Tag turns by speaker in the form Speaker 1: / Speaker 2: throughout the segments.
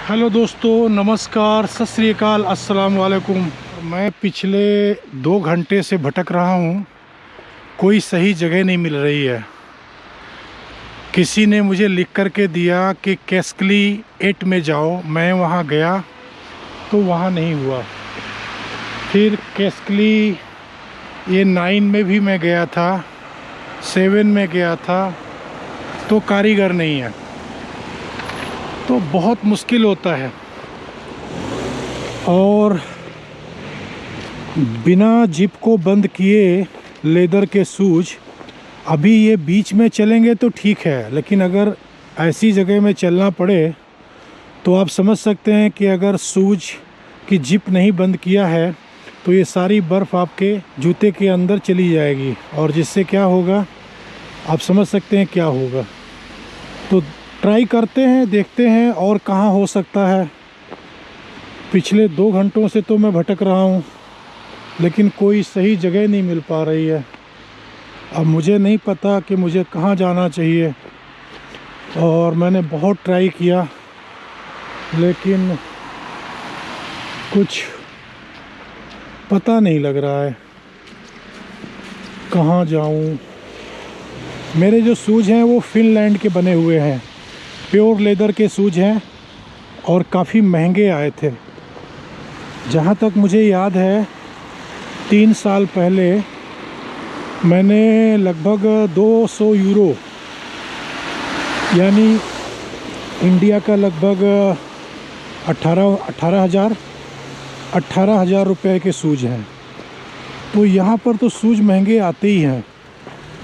Speaker 1: Hello दोस्तों, नमस्कार, सत श्री अकाल, अस्सलाम वालेकुम। मैं पिछले 2 घंटे से भटक रहा हूँ। कोई सही जगह नहीं मिल रही है। किसी ने मुझे लिख कर के दिया कि कैस्कली 8 में जाओ। मैं वहाँ गया तो वहाँ नहीं हुआ। फिर कैस्कली ये 9 में भी मैं गया था, 7 में गया था, तो कारीगर नहीं है। तो बहुत मुश्किल होता है। और बिना जिप को बंद किए लेदर के शूज, अभी ये बीच में चलेंगे तो ठीक है, लेकिन अगर ऐसी जगह में चलना पड़े तो आप समझ सकते हैं कि अगर शूज की जिप नहीं बंद किया है तो ये सारी बर्फ़ आपके जूते के अंदर चली जाएगी, और जिससे क्या होगा आप समझ सकते हैं क्या होगा। तो ट्राई करते हैं, देखते हैं और कहाँ हो सकता है। पिछले 2 घंटों से तो मैं भटक रहा हूँ, लेकिन कोई सही जगह नहीं मिल पा रही है। अब मुझे नहीं पता कि मुझे कहाँ जाना चाहिए, और मैंने बहुत ट्राई किया लेकिन कुछ पता नहीं लग रहा है कहाँ जाऊँ। मेरे जो शूज़ हैं वो फिनलैंड के बने हुए हैं, प्योर लेदर के शूज़ हैं और काफ़ी महंगे आए थे। जहाँ तक मुझे याद है 3 साल पहले मैंने लगभग 200 यूरो, यानी इंडिया का लगभग 18,000 रुपये के शूज़ हैं। तो यहाँ पर तो शूज़ महंगे आते ही हैं,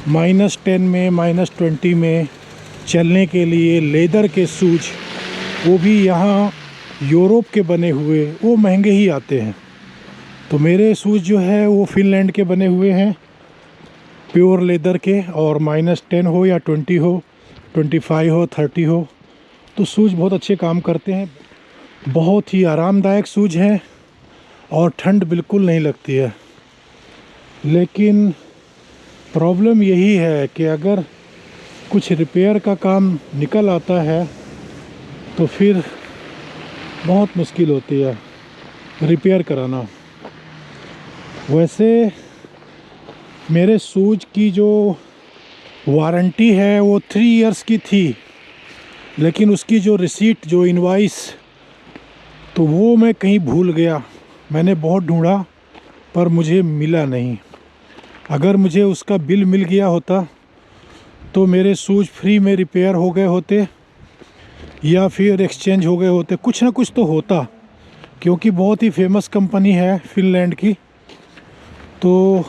Speaker 1: -10 में, -20 में चलने के लिए लेदर के शूज़, वो भी यहाँ यूरोप के बने हुए, वो महंगे ही आते हैं। तो मेरे शूज़ जो है वो फिनलैंड के बने हुए हैं, प्योर लेदर के, और -10 हो या 20 हो, 25 हो, 30 हो, तो शूज़ बहुत अच्छे काम करते हैं। बहुत ही आरामदायक शूज़ हैं और ठंड बिल्कुल नहीं लगती है। लेकिन प्रॉब्लम यही है कि अगर कुछ रिपेयर का काम निकल आता है तो फिर बहुत मुश्किल होती है रिपेयर कराना। वैसे मेरे शूज़ की जो वारंटी है वो 3 इयर्स की थी, लेकिन उसकी जो रिसीट, जो इनवाइस, तो वो मैं कहीं भूल गया। मैंने बहुत ढूंढा पर मुझे मिला नहीं। अगर मुझे उसका बिल मिल गया होता तो मेरे शूज़ फ्री में रिपेयर हो गए होते या फिर एक्सचेंज हो गए होते, कुछ ना कुछ तो होता, क्योंकि बहुत ही फेमस कंपनी है फिनलैंड की। तो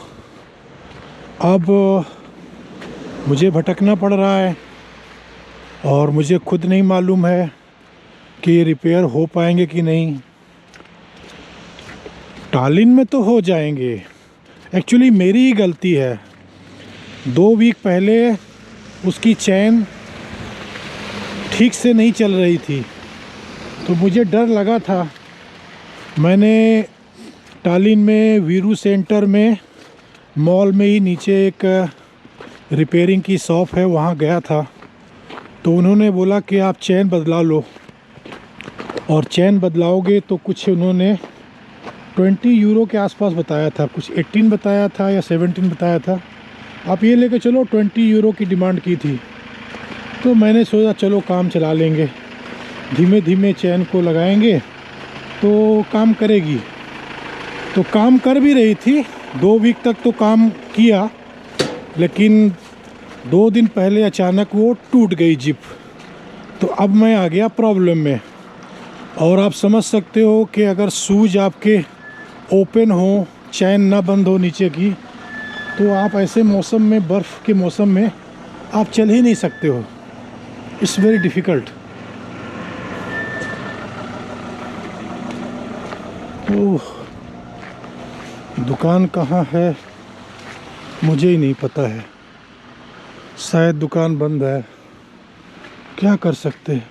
Speaker 1: अब मुझे भटकना पड़ रहा है और मुझे खुद नहीं मालूम है कि ये रिपेयर हो पाएंगे कि नहीं। टालिन में तो हो जाएंगे। एक्चुअली मेरी ही गलती है। 2 वीक पहले उसकी चैन ठीक से नहीं चल रही थी, तो मुझे डर लगा था। मैंने टालिन में वीरू सेंटर में, मॉल में ही नीचे एक रिपेयरिंग की शॉप है, वहाँ गया था। तो उन्होंने बोला कि आप चैन बदला लो, और चैन बदलाओगे तो कुछ उन्होंने 20 यूरो के आसपास बताया था, कुछ 18 बताया था या 17 बताया था। आप ये लेके चलो, 20 यूरो की डिमांड की थी। तो मैंने सोचा चलो काम चला लेंगे, धीमे धीमे चैन को लगाएंगे तो काम करेगी। तो काम कर भी रही थी, 2 वीक तक तो काम किया, लेकिन 2 दिन पहले अचानक वो टूट गई जिप। तो अब मैं आ गया प्रॉब्लम में। और आप समझ सकते हो कि अगर शूज आपके ओपन हो, चैन ना बंद हो नीचे की, तो आप ऐसे मौसम में, बर्फ़ के मौसम में आप चल ही नहीं सकते हो। It's very difficult. तो दुकान कहाँ है मुझे ही नहीं पता है। शायद दुकान बंद है, क्या कर सकते हैं।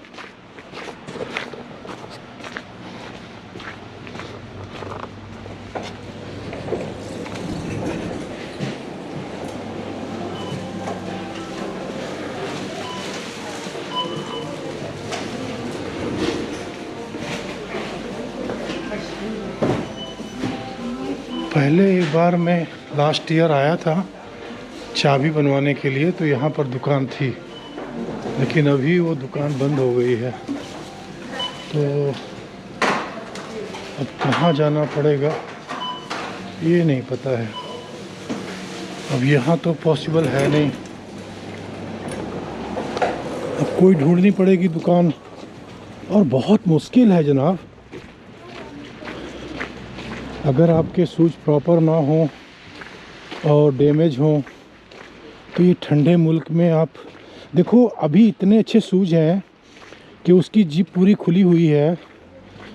Speaker 1: पहले एक बार मैं लास्ट ईयर आया था चाबी बनवाने के लिए, तो यहाँ पर दुकान थी, लेकिन अभी वो दुकान बंद हो गई है। तो अब कहाँ जाना पड़ेगा ये नहीं पता है। अब यहाँ तो पॉसिबल है नहीं, अब कोई ढूंढनी पड़ेगी दुकान, और बहुत मुश्किल है जनाब। अगर आपके शूज़ प्रॉपर ना हो और डैमेज हो तो ये ठंडे मुल्क में आप देखो, अभी इतने अच्छे शूज़ हैं कि उसकी जिप पूरी खुली हुई है,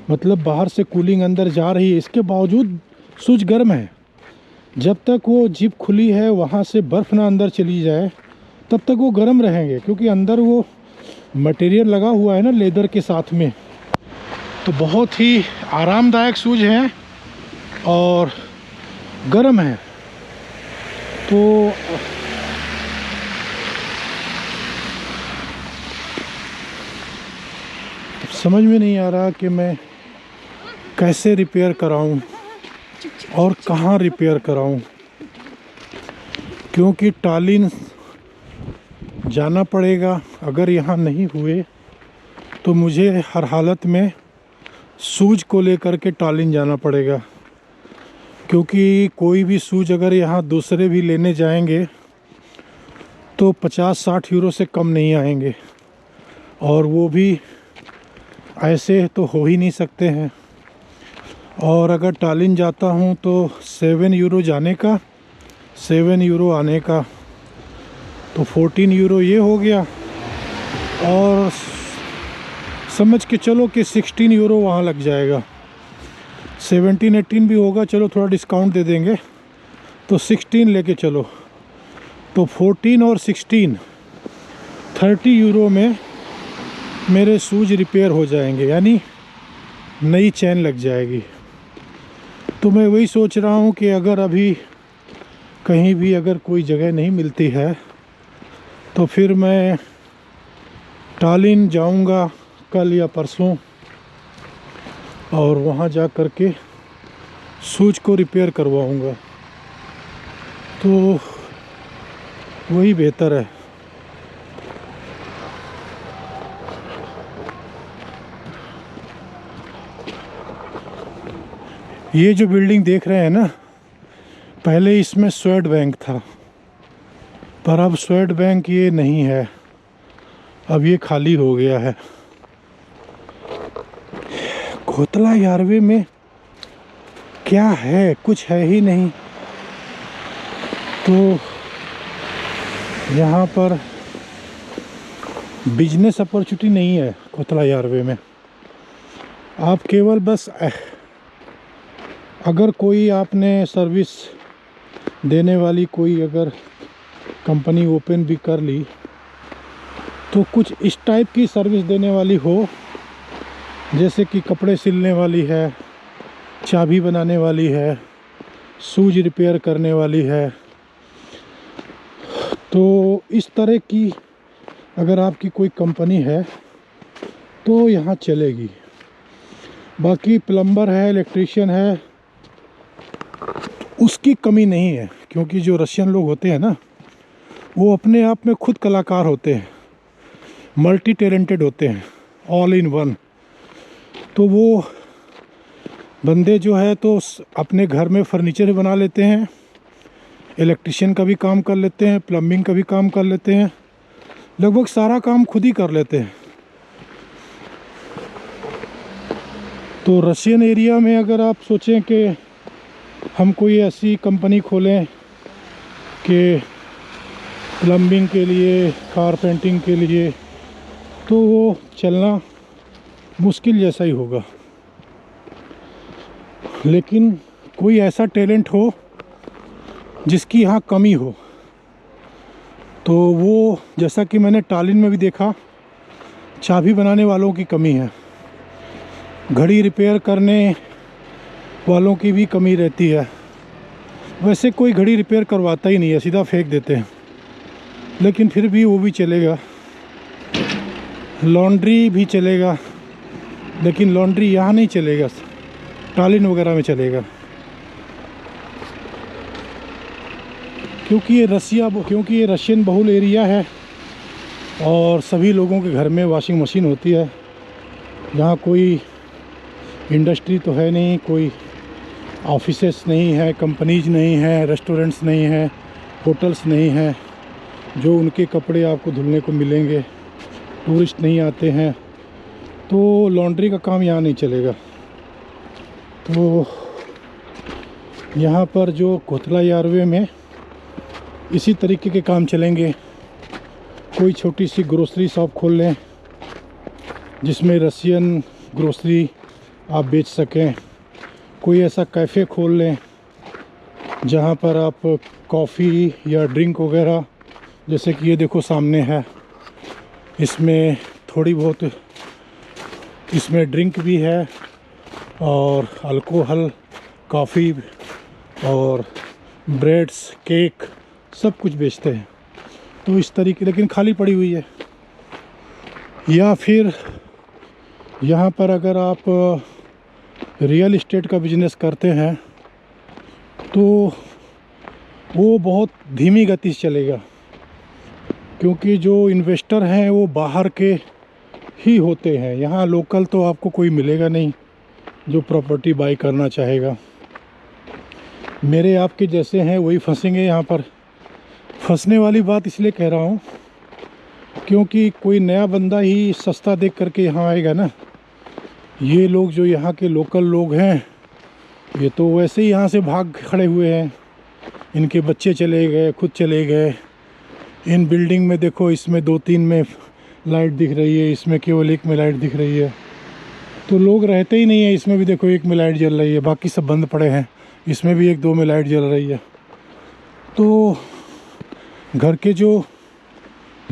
Speaker 1: मतलब बाहर से कूलिंग अंदर जा रही है, इसके बावजूद शूज़ गर्म है। जब तक वो जिप खुली है, वहाँ से बर्फ़ ना अंदर चली जाए, तब तक वो गर्म रहेंगे, क्योंकि अंदर वो मटेरियल लगा हुआ है ना लेदर के साथ में। तो बहुत ही आरामदायक शूज़ हैं और गर्म है। तो समझ में नहीं आ रहा कि मैं कैसे रिपेयर कराऊं और कहाँ रिपेयर कराऊं, क्योंकि टालिन जाना पड़ेगा। अगर यहाँ नहीं हुए तो मुझे हर हालत में शूज़ को लेकर के टालिन जाना पड़ेगा, क्योंकि कोई भी शूज़ अगर यहाँ दूसरे भी लेने जाएंगे तो 50-60 यूरो से कम नहीं आएंगे, और वो भी ऐसे तो हो ही नहीं सकते हैं। और अगर टालिन जाता हूँ तो 7 यूरो जाने का, 7 यूरो आने का, तो 14 यूरो ये हो गया, और समझ के चलो कि 16 यूरो वहाँ लग जाएगा। 17-18 भी होगा, चलो थोड़ा डिस्काउंट दे देंगे, तो 16 लेके चलो, तो 14 और 16 30 यूरो में मेरे शूज़ रिपेयर हो जाएंगे, यानी नई चैन लग जाएगी। तो मैं वही सोच रहा हूँ कि अगर अभी कहीं भी अगर कोई जगह नहीं मिलती है तो फिर मैं टालिन जाऊँगा कल या परसों, और वहाँ जा कर के शूज़ को रिपेयर करवाऊँगा, तो वही बेहतर है। ये जो बिल्डिंग देख रहे हैं ना, पहले इसमें स्वेट बैंक था, पर अब स्वेट बैंक ये नहीं है, अब ये खाली हो गया है। कोतला यारवे में क्या है, कुछ है ही नहीं। तो यहाँ पर बिजनेस अपॉर्चुनिटी नहीं है कोतला यारवे में। आप केवल बस अगर कोई आपने सर्विस देने वाली कोई अगर कंपनी ओपन भी कर ली, तो कुछ इस टाइप की सर्विस देने वाली हो, जैसे कि कपड़े सिलने वाली है, चाबी बनाने वाली है, शूज रिपेयर करने वाली है, तो इस तरह की अगर आपकी कोई कंपनी है तो यहाँ चलेगी। बाकी प्लम्बर है, इलेक्ट्रीशियन है, उसकी कमी नहीं है, क्योंकि जो रशियन लोग होते हैं ना, वो अपने आप में खुद कलाकार होते हैं, मल्टी टैलेंटेड होते हैं, ऑल इन वन। तो वो बंदे जो है तो अपने घर में फर्नीचर बना लेते हैं, इलेक्ट्रीशियन का भी काम कर लेते हैं, प्लम्बिंग का भी काम कर लेते हैं, लगभग सारा काम खुद ही कर लेते हैं। तो रशियन एरिया में अगर आप सोचें कि हम कोई ऐसी कंपनी खोलें कि प्लम्बिंग के लिए, कारपेंटिंग के लिए, तो वो चलना मुश्किल जैसा ही होगा। लेकिन कोई ऐसा टैलेंट हो जिसकी यहाँ कमी हो, तो वो जैसा कि मैंने टालिन में भी देखा, चाबी बनाने वालों की कमी है, घड़ी रिपेयर करने वालों की भी कमी रहती है। वैसे कोई घड़ी रिपेयर करवाता ही नहीं है, सीधा फेंक देते हैं, लेकिन फिर भी वो भी चलेगा। लॉन्ड्री भी चलेगा, लेकिन लॉन्ड्री यहाँ नहीं चलेगा, टालिन वगैरह में चलेगा। क्योंकि ये रशियन बहुल एरिया है और सभी लोगों के घर में वॉशिंग मशीन होती है। यहाँ कोई इंडस्ट्री तो है नहीं, कोई ऑफिसेस नहीं है, कंपनीज नहीं है, रेस्टोरेंट्स नहीं है, होटल्स नहीं हैं जो उनके कपड़े आपको धुलने को मिलेंगे। टूरिस्ट नहीं आते हैं, तो लॉन्ड्री का काम यहाँ नहीं चलेगा। तो यहाँ पर जो कोतला यारवे में इसी तरीके के काम चलेंगे। कोई छोटी सी ग्रोसरी शॉप खोल लें जिसमें रशियन ग्रोसरी आप बेच सकें। कोई ऐसा कैफ़े खोल लें जहाँ पर आप कॉफ़ी या ड्रिंक वगैरह, जैसे कि ये देखो सामने है, इसमें थोड़ी बहुत इसमें ड्रिंक भी है और अल्कोहल, कॉफ़ी और ब्रेड्स, केक सब कुछ बेचते हैं। तो इस तरीके, लेकिन खाली पड़ी हुई है। या फिर यहाँ पर अगर आप रियल इस्टेट का बिजनेस करते हैं तो वो बहुत धीमी गति से चलेगा, क्योंकि जो इन्वेस्टर हैं वो बाहर के ही होते हैं। यहाँ लोकल तो आपको कोई मिलेगा नहीं जो प्रॉपर्टी बाई करना चाहेगा। मेरे आपके जैसे हैं वही फंसेंगे यहाँ पर। फंसने वाली बात इसलिए कह रहा हूँ क्योंकि कोई नया बंदा ही सस्ता देख करके यहाँ आएगा ना। ये लोग जो यहाँ के लोकल लोग हैं, ये तो वैसे ही यहाँ से भाग खड़े हुए हैं। इनके बच्चे चले गए, खुद चले गए। इन बिल्डिंग में देखो, इसमें 2-3 में लाइट दिख रही है, इसमें केवल 1 में लाइट दिख रही है। तो लोग रहते ही नहीं है। इसमें भी देखो 1 में लाइट जल रही है, बाकी सब बंद पड़े हैं। इसमें भी 1-2 में लाइट जल रही है। तो घर के जो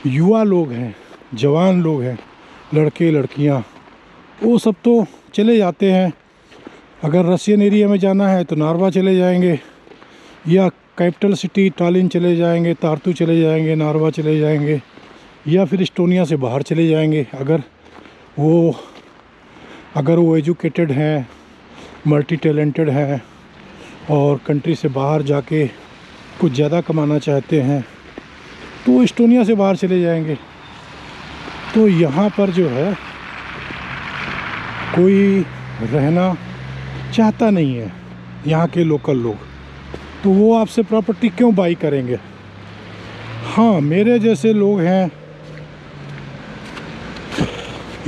Speaker 1: युवा लोग हैं, जवान लोग हैं, लड़के लड़कियाँ, वो सब तो चले जाते हैं। अगर रशियन एरिया में जाना है तो नार्वा चले जाएंगे, या कैपिटल सिटी टालिन चले जाएंगे, तार्तू चले जाएंगे, नार्वा चले जाएंगे, या फिर इस्टोनिया से बाहर चले जाएंगे। अगर वो एजुकेटेड हैं, मल्टी टैलेंटेड हैं और कंट्री से बाहर जाके कुछ ज़्यादा कमाना चाहते हैं तो इस्टोनिया से बाहर चले जाएंगे। तो यहाँ पर जो है कोई रहना चाहता नहीं है, यहाँ के लोकल लोग। तो वो आपसे प्रॉपर्टी क्यों बाई करेंगे? हाँ, मेरे जैसे लोग हैं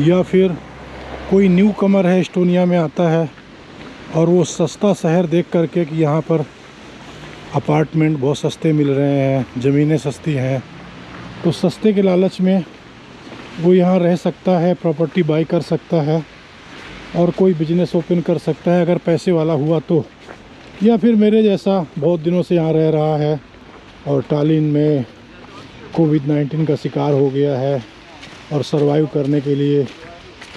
Speaker 1: या फिर कोई न्यू कमर है, इस्टोनिया में आता है और वो सस्ता शहर देख करके कि यहाँ पर अपार्टमेंट बहुत सस्ते मिल रहे हैं, ज़मीनें सस्ती हैं, तो सस्ते के लालच में वो यहाँ रह सकता है, प्रॉपर्टी बाई कर सकता है और कोई बिजनेस ओपन कर सकता है अगर पैसे वाला हुआ तो। या फिर मेरे जैसा बहुत दिनों से यहाँ रह रहा है और टालिन में कोविड-19 का शिकार हो गया है और सरवाइव करने के लिए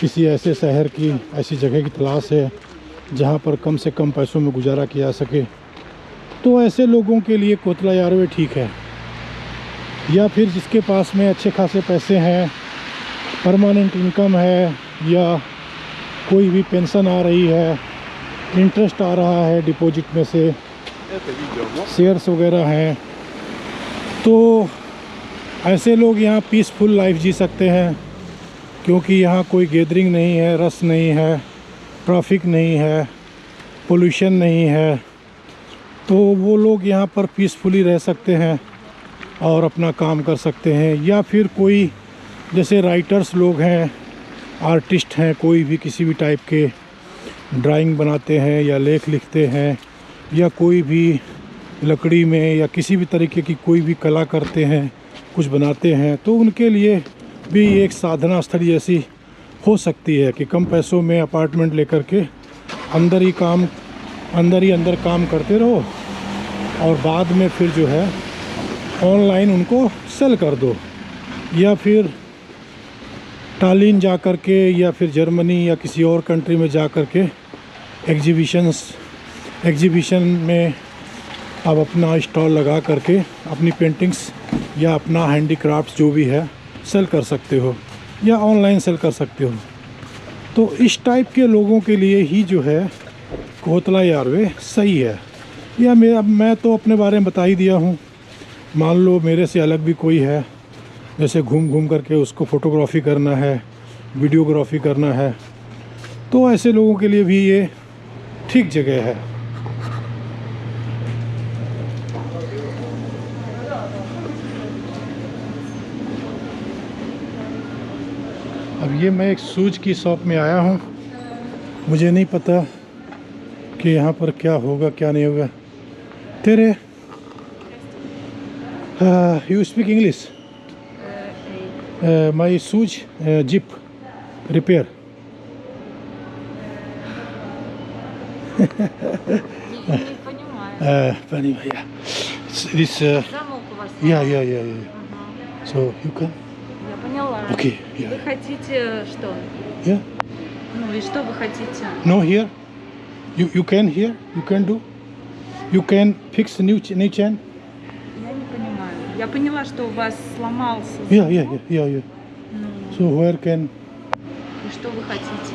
Speaker 1: किसी ऐसे शहर की, ऐसी जगह की तलाश है जहाँ पर कम से कम पैसों में गुजारा किया जा सके। तो ऐसे लोगों के लिए कोतला यारवे ठीक है। या फिर जिसके पास में अच्छे खासे पैसे हैं, परमानेंट इनकम है, या कोई भी पेंशन आ रही है, इंटरेस्ट आ रहा है डिपॉजिट में से, शेयर्स वगैरह हैं, तो ऐसे लोग यहाँ पीसफुल लाइफ जी सकते हैं। क्योंकि यहाँ कोई गैदरिंग नहीं है, रश नहीं है, ट्रैफिक नहीं है, पोल्यूशन नहीं है। तो वो लोग यहाँ पर पीसफुली रह सकते हैं और अपना काम कर सकते हैं। या फिर कोई जैसे राइटर्स लोग हैं, आर्टिस्ट हैं, कोई भी किसी भी टाइप के ड्राइंग बनाते हैं या लेख लिखते हैं, या कोई भी लकड़ी में या किसी भी तरीके की कोई भी कला करते हैं, कुछ बनाते हैं, तो उनके लिए भी एक साधना स्थल जैसी हो सकती है कि कम पैसों में अपार्टमेंट लेकर के अंदर ही अंदर काम करते रहो और बाद में फिर जो है ऑनलाइन उनको सेल कर दो। या फिर टालिन जा कर के या फिर जर्मनी या किसी और कंट्री में जा कर के एग्जीबिशन में आप अपना स्टॉल लगा करके अपनी पेंटिंग्स या अपना हैंडीक्राफ्ट जो भी है सेल कर सकते हो या ऑनलाइन सेल कर सकते हो। तो इस टाइप के लोगों के लिए ही जो है कोतला यारवे सही है। या मैं तो अपने बारे में बता ही दिया हूँ मान लो मेरे से अलग भी कोई है, जैसे घूम घूम करके उसको फ़ोटोग्राफी करना है, वीडियोग्राफी करना है, तो ऐसे लोगों के लिए भी ये ठीक जगह है। अब ये मैं एक शूज़ की शॉप में आया हूँ, मुझे नहीं पता कि यहाँ पर क्या होगा क्या नहीं होगा। तेरे you speak English? My shoes zip repair.
Speaker 2: Не понимаю.
Speaker 1: Понимаю. This
Speaker 2: Замок у вас.
Speaker 1: yeah.
Speaker 2: Ага.
Speaker 1: So you can?
Speaker 2: Я поняла.
Speaker 1: Okay,
Speaker 2: Вы
Speaker 1: yeah.
Speaker 2: хотите что?
Speaker 1: Yeah.
Speaker 2: Ну и что вы хотите?
Speaker 1: No here. You can here. You can do. You can fix new chain.
Speaker 2: Я не понимаю. Я поняла, что у вас сломался
Speaker 1: Yeah.
Speaker 2: замок. Ну,
Speaker 1: So where can?
Speaker 2: и что вы хотите?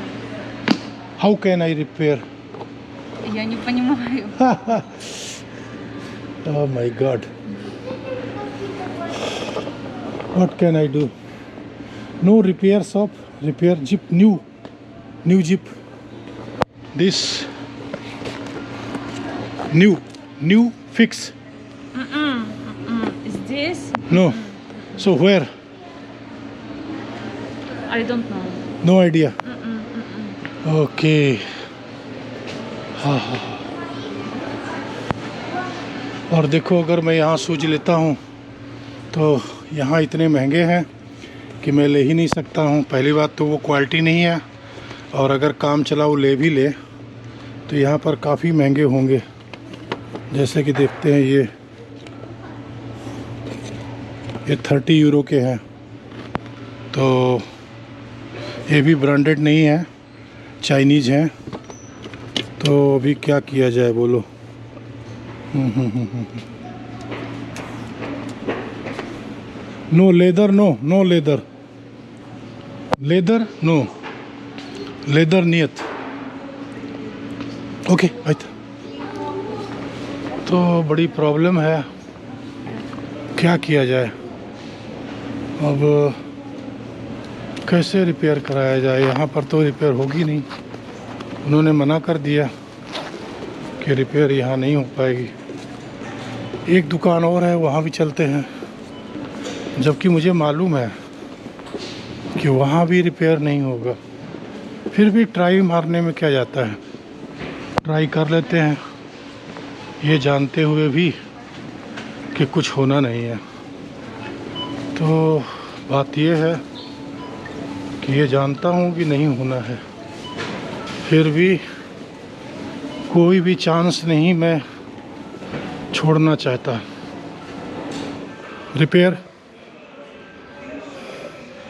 Speaker 1: How can I repair?
Speaker 2: Я не понимаю.
Speaker 1: Oh my God. What can I do? No repair shop. Repair Jeep. New Jeep. This new fix.
Speaker 2: Здесь?
Speaker 1: No. So where?
Speaker 2: I don't know.
Speaker 1: No idea. Okay. हाँ। और देखो, अगर मैं यहाँ सूज लेता हूँ तो यहाँ इतने महंगे हैं कि मैं ले ही नहीं सकता हूँ। पहली बात तो वो क्वालिटी नहीं है, और अगर काम चला वो ले भी ले तो यहाँ पर काफ़ी महंगे होंगे। जैसे कि देखते हैं, ये 30 यूरो के हैं, तो ये भी ब्रांडेड नहीं है, चाइनीज़ हैं। तो अभी क्या किया जाए बोलो? No leather, no leather no leather नियत। ओके आइता। तो बड़ी प्रॉब्लम है, क्या किया जाए अब? कैसे रिपेयर कराया जाए? यहाँ पर तो रिपेयर होगी नहीं, उन्होंने मना कर दिया कि रिपेयर यहाँ नहीं हो पाएगी। एक दुकान और है, वहाँ भी चलते हैं, जबकि मुझे मालूम है कि वहाँ भी रिपेयर नहीं होगा। फिर भी ट्राई मारने में क्या जाता है, ट्राई कर लेते हैं, ये जानते हुए भी कि कुछ होना नहीं है। तो बात ये है कि ये जानता हूँ कि नहीं होना है, फिर भी कोई भी चांस नहीं मैं छोड़ना चाहता। रिपेयर।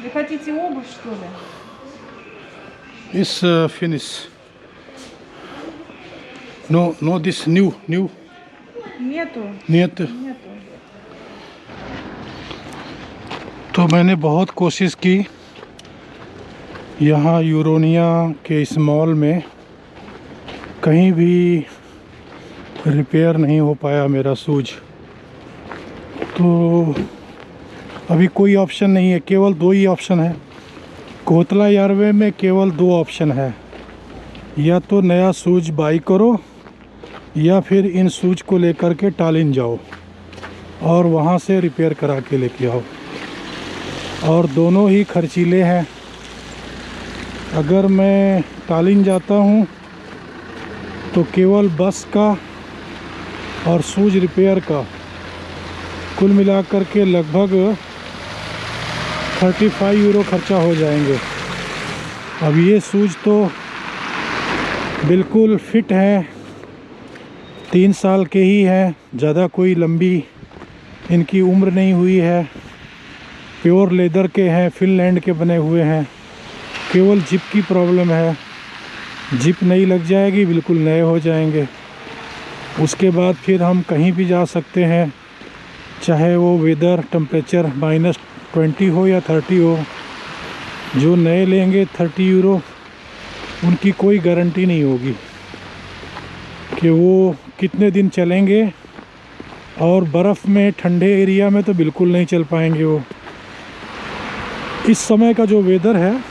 Speaker 2: Вы хотите обувь, что ли?
Speaker 1: इस फिनिश। No this new
Speaker 2: Нету.
Speaker 1: नियत।
Speaker 2: Нету.
Speaker 1: तो मैंने बहुत कोशिश की यहाँ यूरोनिया के इस मॉल में, कहीं भी रिपेयर नहीं हो पाया मेरा शूज। तो अभी कोई ऑप्शन नहीं है, केवल 2 ही ऑप्शन है। कोतला यारवे में केवल 2 ऑप्शन है, या तो नया शूज बाई करो या फिर इन शूज को लेकर के टालिन जाओ और वहाँ से रिपेयर करा के लेके आओ, और दोनों ही खर्चीले हैं। अगर मैं टालिन जाता हूँ तो केवल बस का और शूज रिपेयर का कुल मिलाकर के लगभग 35 यूरो खर्चा हो जाएंगे। अब ये शूज तो बिल्कुल फिट है, 3 साल के ही हैं, ज़्यादा कोई लंबी इनकी उम्र नहीं हुई है, प्योर लेदर के हैं, फिनलैंड के बने हुए हैं। केवल जिप की प्रॉब्लम है, जिप नहीं लग जाएगी, बिल्कुल नए हो जाएंगे। उसके बाद फिर हम कहीं भी जा सकते हैं, चाहे वो वेदर टेम्परेचर -20 हो या 30 हो। जो नए लेंगे 30 यूरो, उनकी कोई गारंटी नहीं होगी कि वो कितने दिन चलेंगे और बर्फ़ में ठंडे एरिया में तो बिल्कुल नहीं चल पाएंगे वो। इस समय का जो वेदर है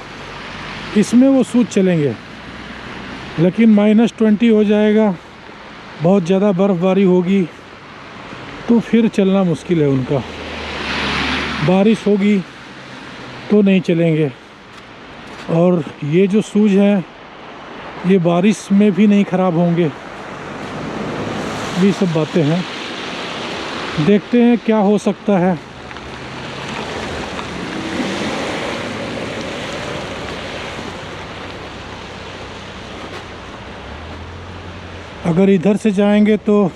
Speaker 1: इसमें वो शूज़ चलेंगे, लेकिन -20 हो जाएगा, बहुत ज़्यादा बर्फ़बारी होगी तो फिर चलना मुश्किल है उनका। बारिश होगी तो नहीं चलेंगे। और ये जो शूज़ हैं ये बारिश में भी नहीं ख़राब होंगे। ये सब बातें हैं, देखते हैं क्या हो सकता है। अगर इधर से जाएंगे तो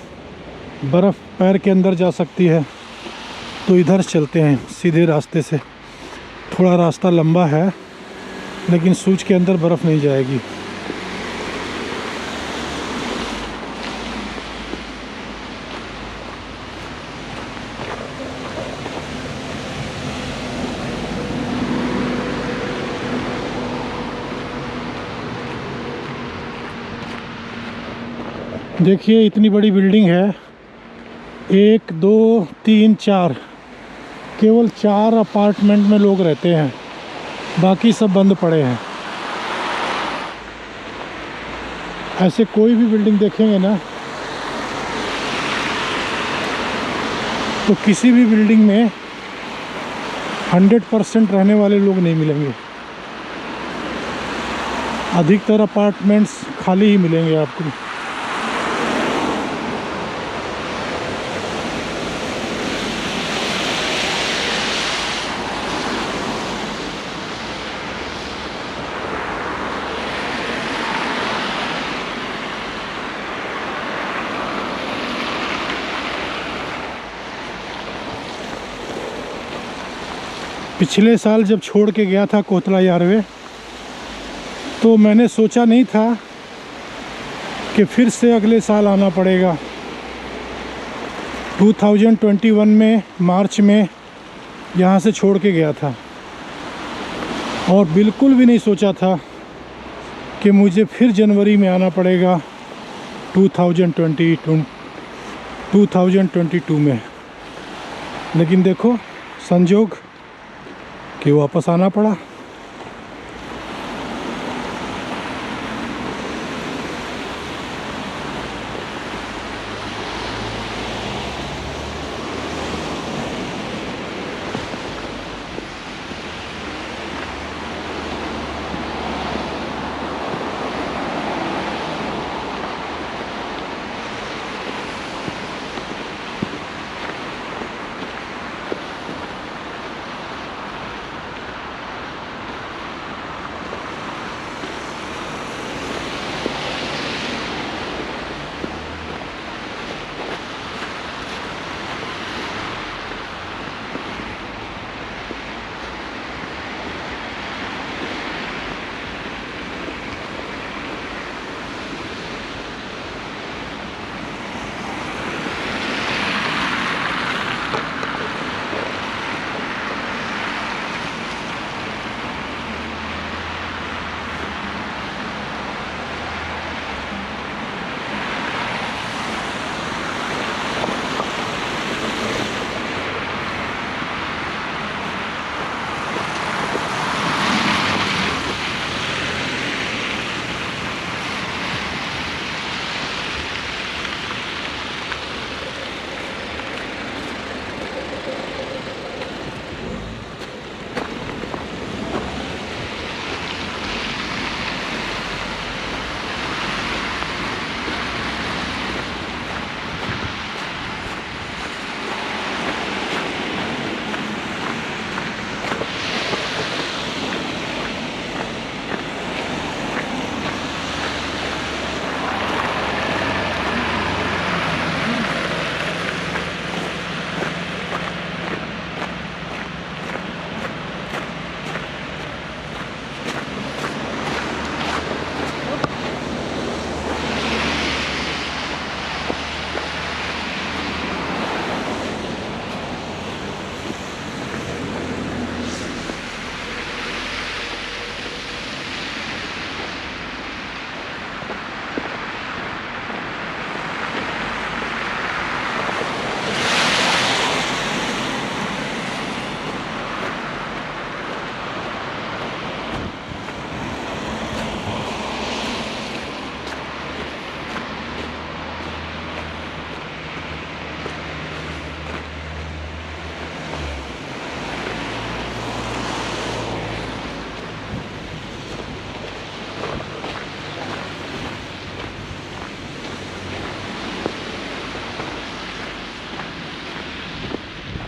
Speaker 1: बर्फ़ पैर के अंदर जा सकती है, तो इधर चलते हैं सीधे रास्ते से। थोड़ा रास्ता लंबा है लेकिन शूज़ के अंदर बर्फ़ नहीं जाएगी। देखिए इतनी बड़ी बिल्डिंग है, 1 2 3 4, केवल 4 अपार्टमेंट में लोग रहते हैं, बाकी सब बंद पड़े हैं। ऐसे कोई भी बिल्डिंग देखेंगे ना तो किसी भी बिल्डिंग में 100% रहने वाले लोग नहीं मिलेंगे। अधिकतर अपार्टमेंट्स खाली ही मिलेंगे आपको। पिछले साल जब छोड़ के गया था कोतला यारवे, तो मैंने सोचा नहीं था कि फिर से अगले साल आना पड़ेगा। 2021 में मार्च में यहाँ से छोड़ के गया था और बिल्कुल भी नहीं सोचा था कि मुझे फिर जनवरी में आना पड़ेगा 2022 में। लेकिन देखो संजोग कि वापस आना पड़ा।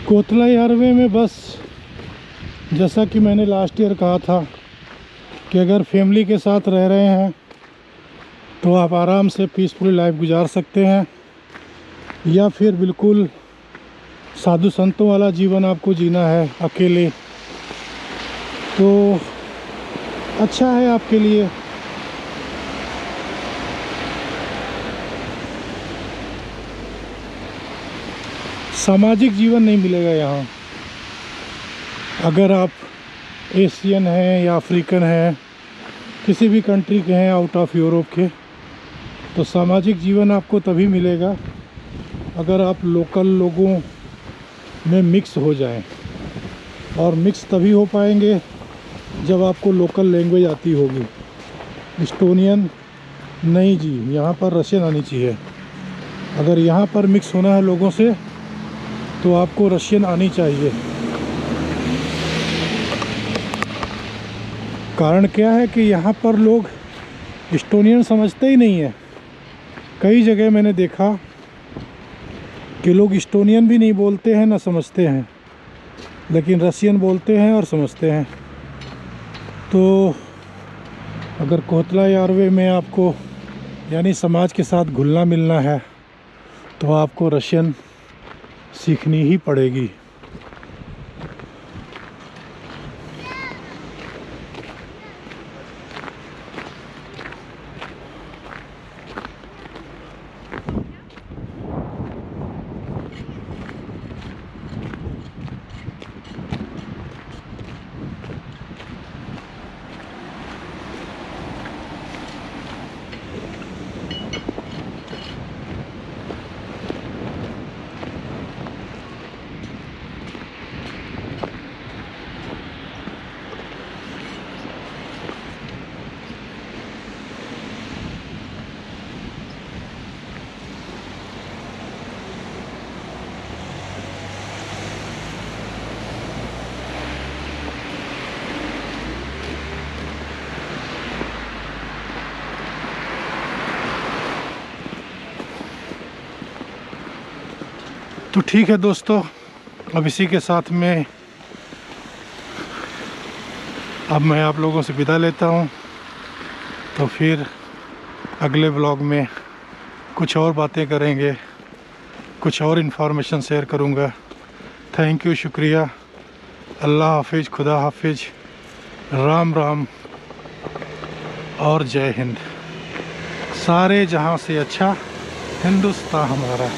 Speaker 1: कोतला यारवे में बस जैसा कि मैंने लास्ट ईयर कहा था कि अगर फैमिली के साथ रह रहे हैं तो आप आराम से पीसफुल लाइफ गुजार सकते हैं, या फिर बिल्कुल साधु संतों वाला जीवन आपको जीना है अकेले, तो अच्छा है आपके लिए। सामाजिक जीवन नहीं मिलेगा यहाँ। अगर आप एशियन हैं या अफ्रीकन हैं, किसी भी कंट्री के हैं आउट ऑफ यूरोप के, तो सामाजिक जीवन आपको तभी मिलेगा अगर आप लोकल लोगों में मिक्स हो जाएं। और मिक्स तभी हो पाएंगे जब आपको लोकल लैंग्वेज आती होगी। इस्टोनियन नहीं जी, यहाँ पर रशियन आनी चाहिए। अगर यहाँ पर मिक्स होना है लोगों से तो आपको रशियन आनी चाहिए। कारण क्या है कि यहाँ पर लोग इस्टोनियन समझते ही नहीं है। कई जगह मैंने देखा कि लोग इस्टोनियन भी नहीं बोलते हैं, ना समझते हैं, लेकिन रशियन बोलते हैं और समझते हैं। तो अगर कोतला यारवे में आपको यानी समाज के साथ घुलना मिलना है तो आपको रशियन सीखनी ही पड़ेगी। तो ठीक है दोस्तों, अब इसी के साथ में अब मैं आप लोगों से विदा लेता हूँ। तो फिर अगले व्लॉग में कुछ और बातें करेंगे, कुछ और इन्फॉर्मेशन शेयर करूँगा। थैंक यू, शुक्रिया, अल्लाह हाफिज़, खुदा हाफिज़, राम राम और जय हिंद। सारे जहाँ से अच्छा हिंदुस्तान हमारा।